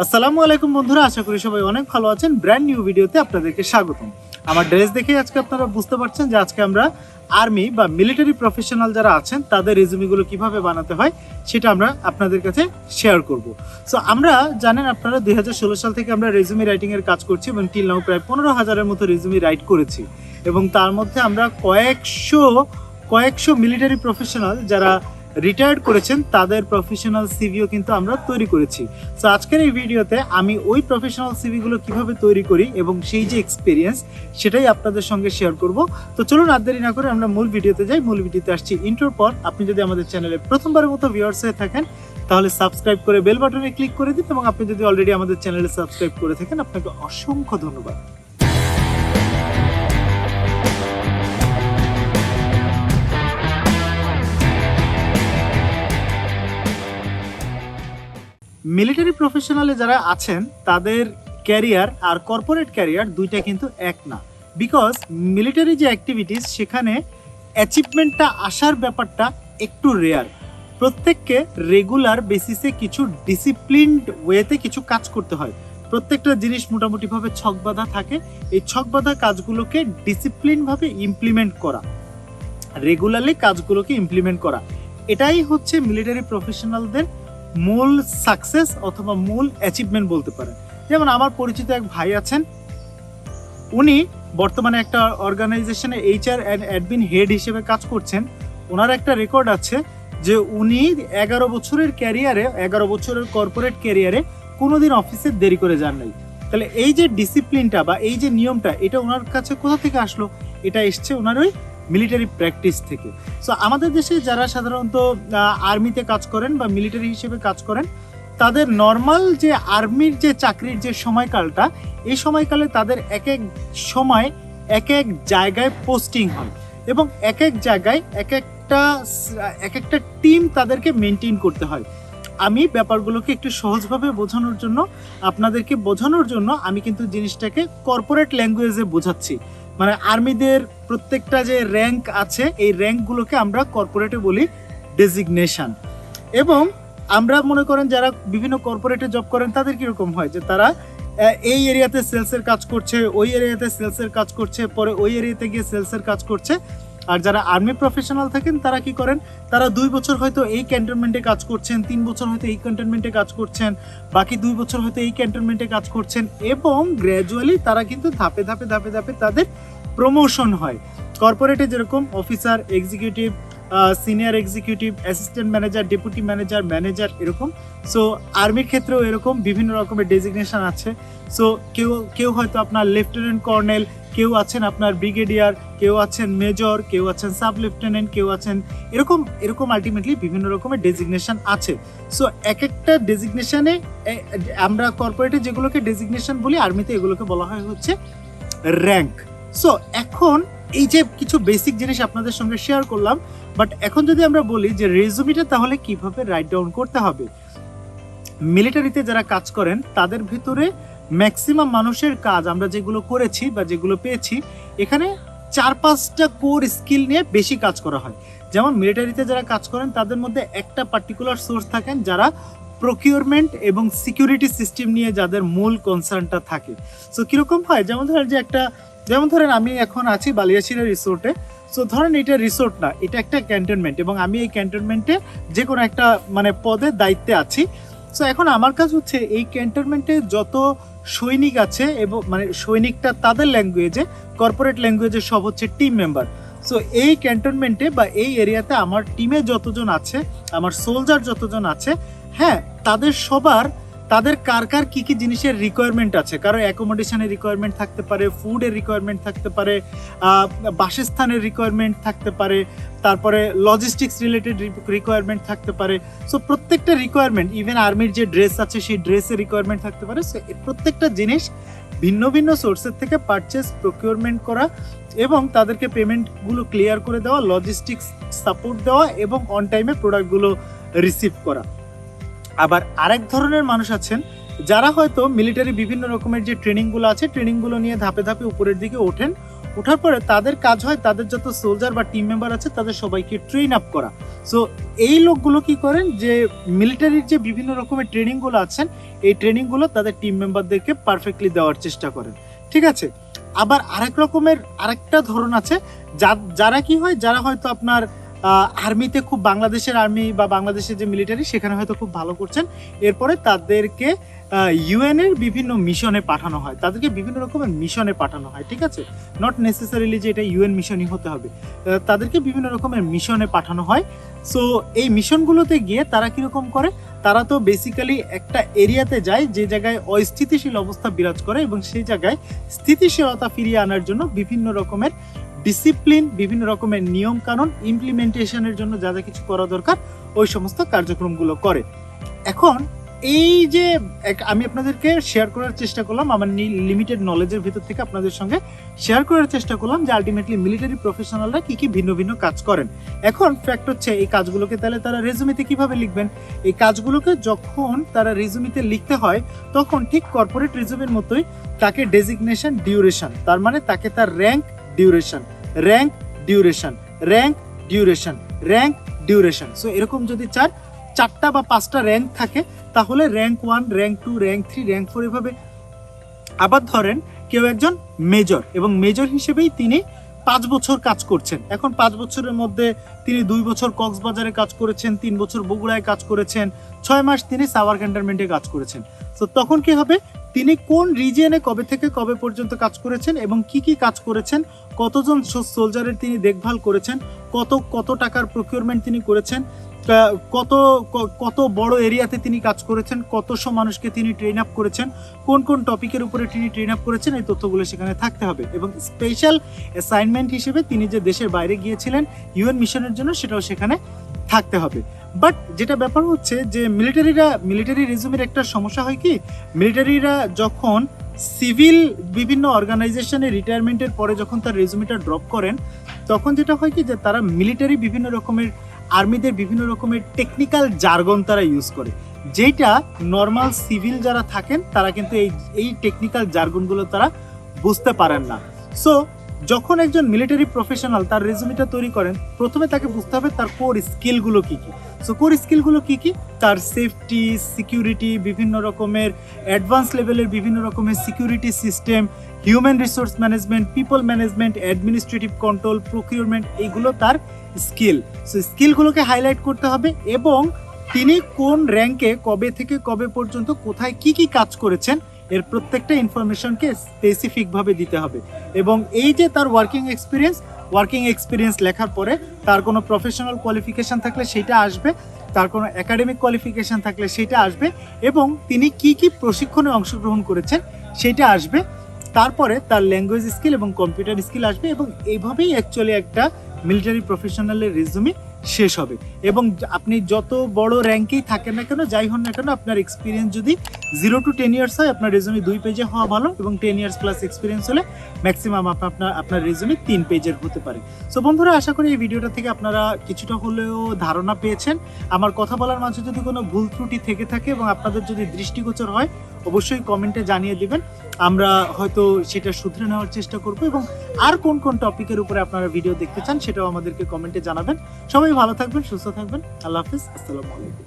আসসালামু আলাইকুম বন্ধুরা, আশা করি সবাই অনেক ভালো আছেন। ব্র্যান্ড নিউ ভিডিওতে আপনাদেরকে স্বাগতম। আমার ড্রেস দেখে আজকে আপনারা বুঝতে পারছেন যে আজকে আমরা আর্মি বা মিলিটারি প্রফেশনাল যারা আছেন তাদের রেজুমিগুলো কিভাবে বানাতে হয় সেটা আমরা আপনাদের কাছে শেয়ার করব। সো আমরা জানেন আপনারা 2016 সাল থেকে আমরা রেজুমি রাইটিং এর কাজ করছি এবং টিল নাও প্রায় 15,000-এর মতো রেজুমি রাইট করেছি এবং তার মধ্যে আমরা কয়েকশো মিলিটারি প্রফেশনাল যারা রিটায়ার্ড করেছেন তাদের প্রফেশনাল সিভিও কিন্তু আমরা তৈরি করেছি। সো আজকের এই ভিডিওতে আমি ওই প্রফেশনাল সিভিগুলো কিভাবে তৈরি করি এবং সেই যে এক্সপিরিয়েন্স সেটাই আপনাদের সঙ্গে শেয়ার করব। তো চলুন আর দেরি না করে আমরা মূল ভিডিওতে যাই। মূল ভিডিওতে আসছি ইন্ট্রোর পর। আপনি যদি আমাদের চ্যানেলে প্রথমবারের মতো ভিউয়ার্স হয়ে থাকেন তাহলে সাবস্ক্রাইব করে বেল বাটনে ক্লিক করে দিন, এবং আপনি যদি অলরেডি আমাদের চ্যানেলে সাবস্ক্রাইব করে থাকেন আপনাকে অসংখ্য ধন্যবাদ। মিলিটারি প্রফেশনালে যারা আছেন তাদের ক্যারিয়ার আর কর্পোরেট ক্যারিয়ার দুইটা কিন্তু এক না। বিকজ মিলিটারি যে অ্যাক্টিভিটিস সেখানে অ্যাচিভমেন্টটা আসার ব্যাপারটা একটু রেয়ার। প্রত্যেককে রেগুলার বেসিসে কিছু ডিসিপ্লিনড ওয়েতে কিছু কাজ করতে হয়। প্রত্যেকটা জিনিস মোটামুটিভাবে ছকবাঁধা থাকে। এই ছকবাঁধা কাজগুলোকে ডিসিপ্লিনভাবে ইমপ্লিমেন্ট করা, রেগুলারলি কাজগুলোকে ইমপ্লিমেন্ট করা, এটাই হচ্ছে মিলিটারি প্রফেশনালদের মূল সাকসেস অথবা মূল অ্যাচিভমেন্ট বলতে পারেন। যেমন আমার পরিচিত এক ভাই আছেন, উনি বর্তমানে একটা অর্গানাইজেশনে এইচআর অ্যান্ড অ্যাডমিন হেড হিসেবে কাজ করছেন। ওনার একটা রেকর্ড আছে যে উনি 11 বছরের ক্যারিয়ারে, 11 বছরের কর্পোরেট ক্যারিয়ারে কোনোদিন অফিসে দেরি করে যান নাই। তাহলে এই যে ডিসিপ্লিনটা বা এই যে নিয়মটা, এটা ওনার কাছে কোথা থেকে আসলো? এটা এসছে ওনার ওই মিলিটারি প্র্যাকটিস থেকে। সো আমাদের দেশে যারা সাধারণত আর্মিতে কাজ করেন বা মিলিটারি হিসেবে কাজ করেন, তাদের নর্মাল যে আর্মির যে চাকরির যে সময়কালটা, এই সময়কালে তাদের এক এক সময় এক এক জায়গায় পোস্টিং হয় এবং এক এক জায়গায় এক একটা টিম তাদেরকে মেনটেন করতে হয়। আমি ব্যাপারগুলোকে একটু সহজভাবে বোঝানোর জন্য, আপনাদেরকে বোঝানোর জন্য আমি কিন্তু জিনিসটাকে কর্পোরেট ল্যাঙ্গুয়েজে বোঝাচ্ছি। মানে আর্মিদের প্রত্যেকটা যে র্যাঙ্ক আছে, এই র্যাঙ্কগুলোকে আমরা কর্পোরেটে বলি ডেজিগনেশন। এবং আমরা মনে করেন যারা বিভিন্ন কর্পোরেটে জব করেন তাদের কীরকম হয় যে তারা এই এরিয়াতে সেলসের কাজ করছে, ওই এরিয়াতে সেলসের কাজ করছে, পরে ওই এরিয়াতে গিয়ে সেলসের কাজ করছে। আর যারা আর্মি প্রফেশনাল থাকেন তারা কি করেন, তারা 2 বছর হয়তো এই ক্যান্টনমেন্টে কাজ করছেন, 3 বছর হয়তো এই ক্যান্টনমেন্টে কাজ করছেন, বাকি 2 বছর হয়তো এই ক্যান্টনমেন্টে কাজ করছেন, এবং গ্র্যাজুয়ালি তারা কিন্তু ধাপে ধাপে ধাপে ধাপে তাদের প্রমোশন হয়। কর্পোরেটে যেরকম officer, executive, senior executive, assistant manager, deputy manager, manager, এরকম। সো আর্মির ক্ষেত্রেও এরকম বিভিন্ন রকমের ডেজিগনেশন আছে। সো কেউ হয়তো আপনার লেফটেন্যান্ট কর্নেল, কেউ আছেন আপনার ব্রিগেডিয়ার, কেউ আছেন মেজর, কেউ আছেন সাব লেফটেন্যান্ট, কেউ আছেন এরকম আলটিমেটলি বিভিন্ন রকমের ডেজিগনেশন আছে। সো এক একটা ডেজিগনেশনে আমরা কর্পোরেটে যেগুলোকে ডেজিগনেশন বলি, আর্মিতে এগুলোকে বলা হয় হচ্ছে র্যাঙ্ক। সো এখন এই যে কিছু বেসিক জিনিস আপনাদের সঙ্গে শেয়ার করলাম, বাট এখন যদি আমরা বলি যে রেজুমিটা তাহলে কিভাবে রাইট ডাউন করতে হবে, মিলিটারিতে যারা কাজ করেন তাদের ভিতরে ম্যাক্সিমাম মানুষের কাজ আমরা যেগুলো করেছি বা যেগুলো পেয়েছি, এখানে 4-5টা কোর স্কিল নিয়ে বেশি কাজ করা হয়। যেমন মিলিটারিতে যারা কাজ করেন তাদের মধ্যে একটা পার্টিকুলার সোর্স থাকেন যারা প্রকিউরমেন্ট এবং সিকিউরিটি সিস্টেম নিয়ে যাদের মূল কনসার্নটা থাকে। সো কীরকম হয়, যেমন ধরেন আমি এখন আছি বালিয়াছিরা রিসোর্টে। সো ধরেন এটা রিসোর্ট না, এটা একটা ক্যান্টনমেন্ট এবং আমি এই ক্যান্টনমেন্টে যে কোনো একটা পদে দায়িত্বে আছি। সো এখন আমার কাজ হচ্ছে এই ক্যান্টনমেন্টে যত সৈনিক আছে, এবং সৈনিকটা তাদের ল্যাঙ্গুয়েজে, কর্পোরেট ল্যাঙ্গুয়েজে সব হচ্ছে টিম মেম্বার। সো এই ক্যান্টনমেন্টে বা এই এরিয়াতে আমার টিমে যতজন আছে, আমার সোলজার যতজন আছে, হ্যাঁ, তাদের কার কি কি জিনিসের রিকোয়ারমেন্ট আছে। কারো অ্যাকোমোডেশনের রিকোয়ারমেন্ট থাকতে পারে, ফুডের রিকোয়ারমেন্ট থাকতে পারে, বাসস্থানের রিকোয়ারমেন্ট থাকতে পারে, তারপরে লজিস্টিক্স রিলেটেড রিকোয়ারমেন্ট থাকতে পারে। সো প্রত্যেকটা রিকোয়ারমেন্ট, ইভেন আর্মির যে ড্রেস আছে সেই ড্রেসের রিকোয়ারমেন্ট থাকতে পারে। সো প্রত্যেকটা জিনিস ভিন্ন ভিন্ন সোর্সের থেকে পারচেস, প্রকিউরমেন্ট করা এবং তাদেরকে পেমেন্টগুলো ক্লিয়ার করে দেওয়া, লজিস্টিক্স সাপোর্ট দেওয়া এবং অন টাইমে প্রোডাক্টগুলো রিসিভ করা। আবার আরেক ধরনের মানুষ আছেন যারা হয়তো মিলিটারি বিভিন্ন রকমের যে ট্রেনিংগুলো আছে, ট্রেনিংগুলো নিয়ে ধাপে ধাপে উপরের দিকে ওঠেন, ওঠার পরে তাদের কাজ হয় তাদের যত সোলজার বা টিম মেম্বার আছে তাদের সবাইকে ট্রেন আপ করা। সো এই লোকগুলো কি করেন যে মিলিটারির যে বিভিন্ন রকমের ট্রেনিংগুলো আছেন এই ট্রেনিংগুলো তাদের টিম মেম্বারদেরকে পারফেক্টলি দেওয়ার চেষ্টা করেন, ঠিক আছে। আবার আরেকটা ধরন আছে যারা কি হয়, যারা হয়তো আপনার আর্মিতে খুব, বাংলাদেশের আর্মি বা বাংলাদেশের যে মিলিটারি সেখানে হয়তো খুব ভালো করছেন, এরপরে তাদেরকে ইউএন এর বিভিন্ন মিশনে পাঠানো হয়, তাদেরকে বিভিন্ন রকমের মিশনে পাঠানো হয়, ঠিক আছে। নট নেসেসারিলি যে এটা ইউএন মিশনই হতে হবে, তাদেরকে বিভিন্ন রকমের মিশনে পাঠানো হয়। সো এই মিশনগুলোতে গিয়ে তারা কিরকম করে, তারা তো বেসিক্যালি একটা এরিয়াতে যায় যে জায়গায় অস্থিতিশীল অবস্থা বিরাজ করে এবং সেই জায়গায় স্থিতিশীলতা ফিরিয়ে আনার জন্য বিভিন্ন রকমের ডিসিপ্লিন, বিভিন্ন রকমের নিয়ম কানুন ইমপ্লিমেন্টেশনের জন্য যা যা কিছু করা দরকার ওই সমস্ত কার্যক্রমগুলো করে। এখন এই যে আমি আপনাদেরকে শেয়ার করার চেষ্টা করলাম, আমার লিমিটেড নলেজের ভিতর থেকে আপনাদের সঙ্গে শেয়ার করার চেষ্টা করলাম যে আলটিমেটলি মিলিটারি প্রফেশনালরা কি কি ভিন্ন ভিন্ন কাজ করেন। এখন ফ্যাক্ট হচ্ছে এই কাজগুলোকে তাহলে তারা রেজুমিতে কিভাবে লিখবেন। এই কাজগুলোকে যখন তারা রেজুমিতে লিখতে হয় তখন ঠিক কর্পোরেট রেজুমের মতোই তাকে ডেজিগনেশন ডিউরেশন, তার মানে তাকে তার rank duration, rank duration, rank duration, rank duration. So এরকম যদি চারটা বা পাঁচটা র্যাঙ্ক থাকে তাহলে র্যাঙ্ক 1, র্যাঙ্ক 2, র্যাঙ্ক 3, র্যাঙ্ক 4 এভাবে। আবার ধরেন কেউ একজন মেজর এবং মেজর হিসেবেই তিনি 5 বছর কাজ করছেন। এখন 5 বছরের মধ্যে তিনি 2 বছর কক্সবাজারে কাজ করেছেন, 3 বছর বগুড়ায় কাজ করেছেন, 6 মাস তিনি সাভার ক্যান্টনমেন্টে কাজ করেছেন। তো তখন কি হবে, তিনি কোন রিজিয়নে কবে থেকে কবে পর্যন্ত কাজ করেছেন এবং কি কি কাজ করেছেন, কতজন সোলজারের তিনি দেখভাল করেছেন, কত টাকার প্রকিউরমেন্ট তিনি করেছেন, কত বড় এরিয়াতে তিনি কাজ করেছেন, কতশো মানুষকে তিনি ট্রেন আপ করেছেন, কোন কোন টপিকের উপরে তিনি ট্রেন আপ করেছেন, এই তথ্যগুলো সেখানে থাকতে হবে। এবং স্পেশাল অ্যাসাইনমেন্ট হিসেবে তিনি যে দেশের বাইরে গিয়েছিলেন ইউএন মিশনের জন্য সেটাও সেখানে থাকতে হবে। বাট যেটা ব্যাপার হচ্ছে যে মিলিটারি রেজুমের একটা সমস্যা হয় কি, মিলিটারিরা যখন সিভিল বিভিন্ন অর্গানাইজেশনে রিটায়ারমেন্টের পরে যখন তার রেজুমেটা ড্রপ করেন তখন যেটা হয় কি যে তারা মিলিটারি বিভিন্ন রকমের আর্মিদের বিভিন্ন রকমের টেকনিক্যাল জার্গন তারা ইউজ করে, যেটা নর্মাল সিভিল যারা থাকেন তারা কিন্তু এই টেকনিক্যাল জার্গনগুলো তারা বুঝতে পারেন না। সো যখন একজন মিলিটারি প্রফেশনাল তার রেজুমেটা তৈরি করেন প্রথমে তাকে বুঝতে হবে তার কোর স্কিলগুলো কী কী। সো কোর স্কিলগুলো কী কী, তার সেফটি, সিকিউরিটি, বিভিন্ন রকমের অ্যাডভান্স লেভেলের বিভিন্ন রকমের security system, human resource management, people management, administrative control, procurement, এইগুলো তার স্কিল। সো স্কিলগুলোকে হাইলাইট করতে হবে এবং তিনি কোন র্যাঙ্কে কবে থেকে কবে পর্যন্ত কোথায় কি কি কাজ করেছেন এর প্রত্যেকটা ইনফরমেশনকে স্পেসিফিকভাবে দিতে হবে। এবং এই যে তার ওয়ার্কিং এক্সপিরিয়েন্স লেখার পরে তার কোনো প্রফেশনাল কোয়ালিফিকেশান থাকলে সেটা আসবে, তার কোনো একাডেমিক কোয়ালিফিকেশান থাকলে সেটা আসবে এবং তিনি কি কি প্রশিক্ষণে অংশগ্রহণ করেছেন সেটা আসবে। তারপরে তার ল্যাঙ্গুয়েজ স্কিল এবং কম্পিউটার স্কিল আসবে এবং এইভাবেই অ্যাকচুয়ালি একটা মিলিটারি প্রফেশনালের রেজুমি শেষ হবে। এবং আপনি যত বড় র্যাঙ্কেই থাকেন না কেন, যাই হন না কেন, আপনার এক্সপিরিয়েন্স যদি 0 to 10 ইয়ার্স হয় আপনার রেজুমি 2 পেজে হওয়া ভালো এবং 10 ইয়ার্স প্লাস এক্সপিরিয়েন্স হলে ম্যাক্সিমাম আপনার রেজুমি 3 পেজের হতে পারে। সো বন্ধুরা, আশা করি এই ভিডিওটা থেকে আপনারা কিছুটা হলেও ধারণা পেয়েছেন। আমার কথা বলার মাঝে যদি কোনো ভুল ত্রুটি থেকে থাকে এবং আপনাদের যদি দৃষ্টিগোচর হয় অবশ্যই কমেন্টে জানিয়ে দিবেন, আমরা হয়তো সেটা শুধরে নেওয়ার চেষ্টা করব। এবং আর কোন কোন টপিকের উপরে আপনারা ভিডিও দেখতে চান সেটাও আমাদেরকে কমেন্টে জানাবেন। সবাই ভালো থাকবেন, সুস্থ থাকবেন। আল্লাহ হাফিজ, আসসালামু আলাইকুম।